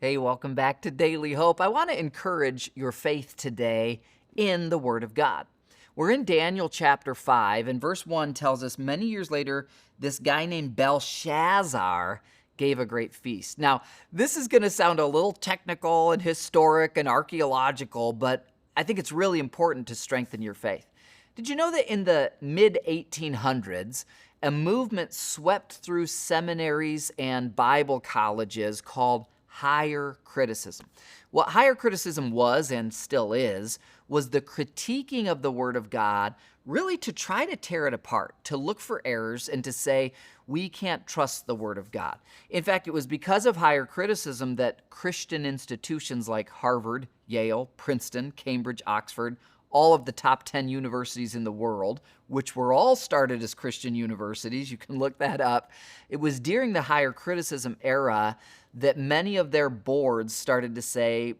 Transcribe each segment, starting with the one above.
Hey, welcome back to Daily Hope. I want to encourage your faith today in the Word of God. We're in Daniel chapter 5, and verse 1 tells us many years later, this guy named Belshazzar gave a great feast. Now, this is going to sound a little technical and historic and archaeological, but I think it's really important to strengthen your faith. Did you know that in the mid 1800s, a movement swept through seminaries and Bible colleges called higher criticism? What higher criticism was and still is was the critiquing of the Word of God, really to try to tear it apart, to look for errors and to say, we can't trust the Word of God. In fact, it was because of higher criticism that Christian institutions like Harvard, Yale, Princeton, Cambridge, Oxford, all of the top 10 universities in the world, which were all started as Christian universities. You can look that up. It was during the higher criticism era that many of their boards started to say,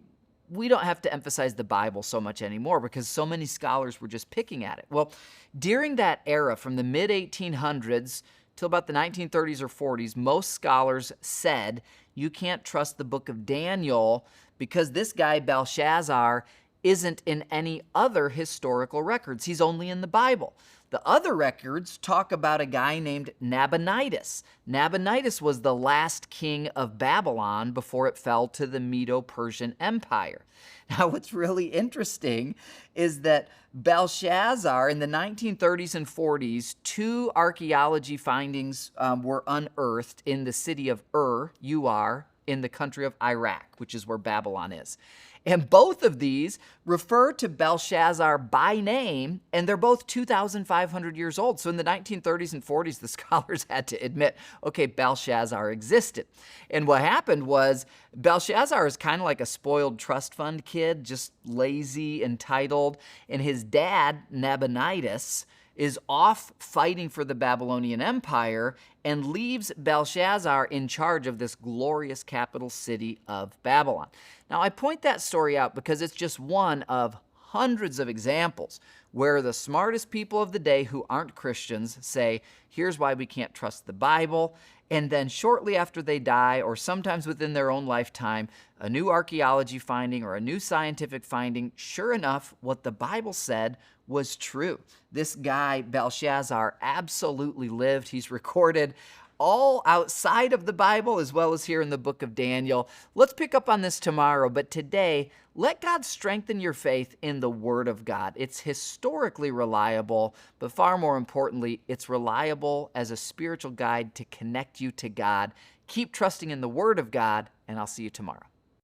we don't have to emphasize the Bible so much anymore because so many scholars were just picking at it. Well, during that era, from the mid 1800s till about the 1930s or 40s, most scholars said you can't trust the book of Daniel because this guy, Belshazzar, isn't in any other historical records. He's only in the Bible. The other records talk about a guy named Nabonidus. Nabonidus was the last king of Babylon before it fell to the Medo-Persian Empire. Now, what's really interesting is that Belshazzar, in the 1930s and 40s, two archaeology findings were unearthed in the city of Ur, in the country of Iraq, which is where Babylon is. And both of these refer to Belshazzar by name, and they're both 2,500 years old. So in the 1930s and 40s, the scholars had to admit, okay, Belshazzar existed. And what happened was Belshazzar is kind of like a spoiled trust fund kid, just lazy, entitled. And his dad, Nabonidus, is off fighting for the Babylonian Empire and leaves Belshazzar in charge of this glorious capital city of Babylon. Now, I point that story out because it's just one of hundreds of examples where the smartest people of the day who aren't Christians say, here's why we can't trust the Bible. And then shortly after they die, or sometimes within their own lifetime, a new archaeology finding or a new scientific finding, sure enough, what the Bible said was true. This guy, Belshazzar, absolutely lived. He's recorded all outside of the Bible as well as here in the book of Daniel. Let's pick up on this tomorrow, but today, let God strengthen your faith in the Word of God. It's historically reliable, but far more importantly, it's reliable as a spiritual guide to connect you to God. Keep trusting in the Word of God, and I'll see you tomorrow.